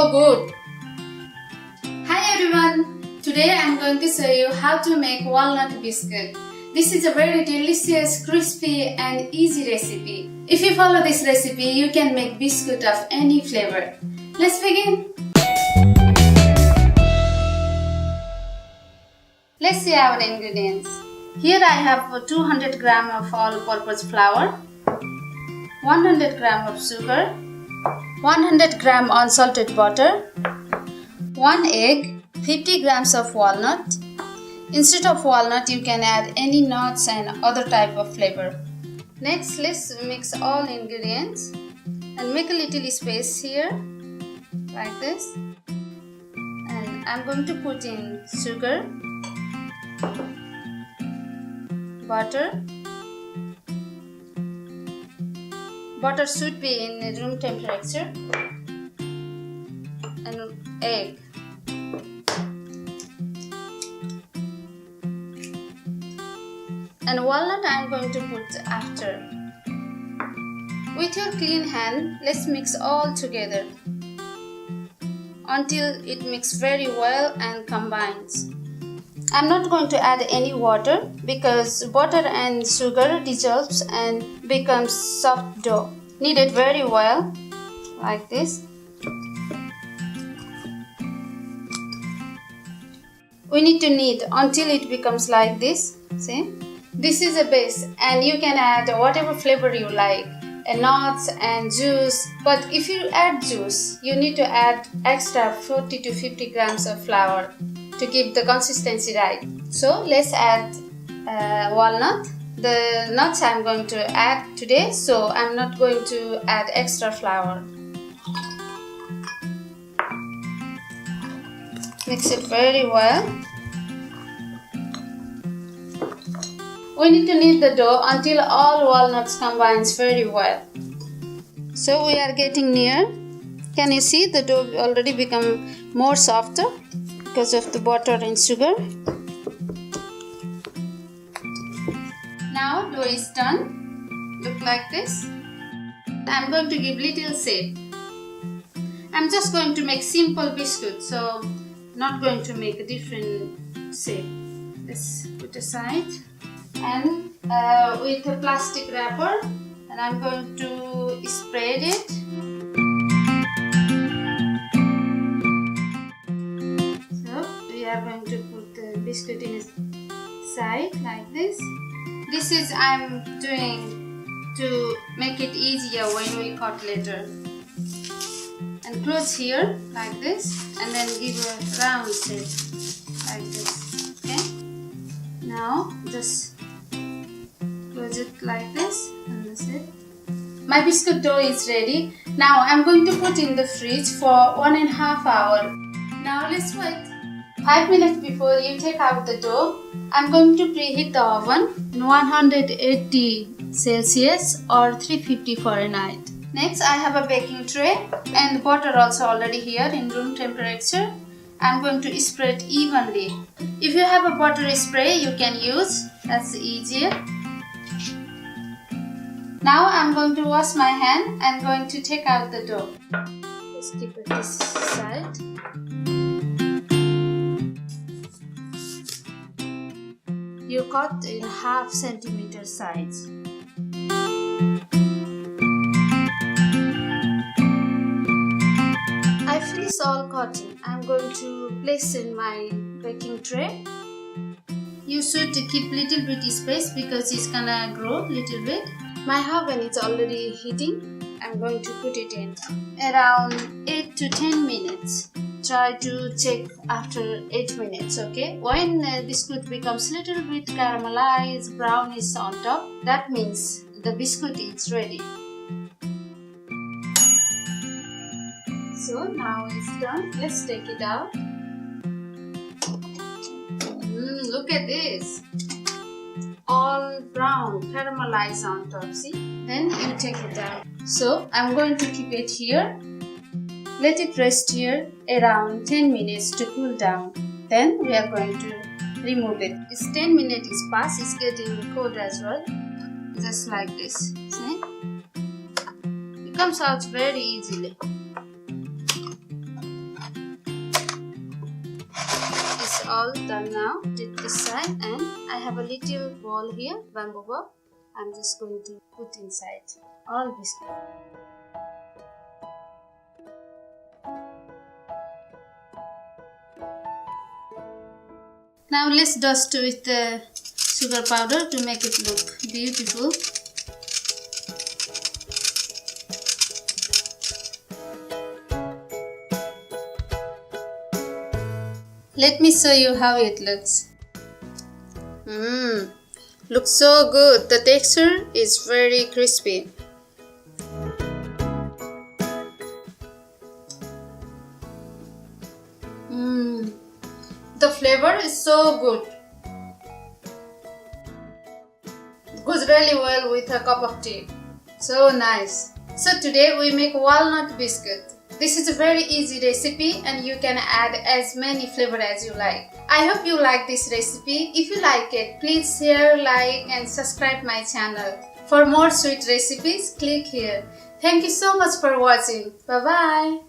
so good. Hi everyone, today I am going to show you how to make walnut biscuit. This is a very delicious, crispy and easy recipe. If you follow this recipe, you can make biscuit of any flavor. Let's begin. Let's see our ingredients. Here I have 200 gram of all-purpose flour, 100 gram of sugar, 100 gram unsalted butter, 1 egg, 50 grams of walnut. Instead of walnut, you can add any nuts and other type of flavor. Next, let's mix all ingredients and make a little space here, like this. And I'm going to put in sugar, butter. Butter should be in room temperature, and egg. And walnut I am going to put after. With your clean hand, let's mix all together until it mixes very well and combines. I'm not going to add any water because butter and sugar dissolves and becomes soft dough. Knead it very well, like this. We need to knead until it becomes like this. See? This is a base and you can add whatever flavor you like, nuts and juice. But if you add juice, you need to add extra 40 to 50 grams of flour to keep the consistency right. So let's add walnut. The nuts I'm going to add today, so I'm not going to add extra flour. Mix it very well. We need to knead the dough until all walnuts combines very well. So we are getting near. Can you see the dough already become more softer because of the butter and sugar? Now dough is done. Look like this. I'm going to give little shape. I'm just going to make simple biscuit, so not going to make a different shape. Let's put aside. And with a plastic wrapper, and I'm going to spread it. So we are going to put the biscuit in a side like this. This is I'm doing to make it easier when we cut later. And close here like this, and then give a round shape like this. Okay. Now just close it like this, and that's it. My biscuit dough is ready. Now I'm going to put in the fridge for 1.5 hours. Now let's wait. 5 minutes before you take out the dough, I'm going to preheat the oven 180 Celsius or 350 Fahrenheit. Next, I have a baking tray and butter also already here in room temperature. I'm going to spread evenly. If you have a butter spray, you can use. That's easier. Now I'm going to wash my hand and going to take out the dough. Just keep it this side. You cut in 1/2 centimeter size. I finished all cutting. I'm going to place in my baking tray. You should keep little bit space because it's gonna grow little bit. My oven is already heating. I'm going to put it in around 8 to 10 minutes. Try to check after 8 minutes, okay? When biscuit becomes little bit caramelized, brownish on top, that means the biscuit is ready. So now it's done. Let's take it out. Look at this. All brown, caramelized on top, see? Then you take it out. So I'm going to keep it here. Let it rest here around 10 minutes to cool down. Then we are going to remove it. It's 10 minutes is past, it's getting cold as well. Just like this, see? It comes out very easily. all done now. Did this side, and I have a little ball here, bamboo ball. I'm just going to put inside all biscuit. Now let's dust with the sugar powder to make it look beautiful. Let me show you how it looks. Looks so good. The texture is very crispy. The flavor is so good. It goes really well with a cup of tea. So nice. So today we make walnut biscuit. This is a very easy recipe and you can add as many flavors as you like. I hope you like this recipe. If you like it, please share, like and subscribe my channel. For more sweet recipes, click here. Thank you so much for watching. Bye bye.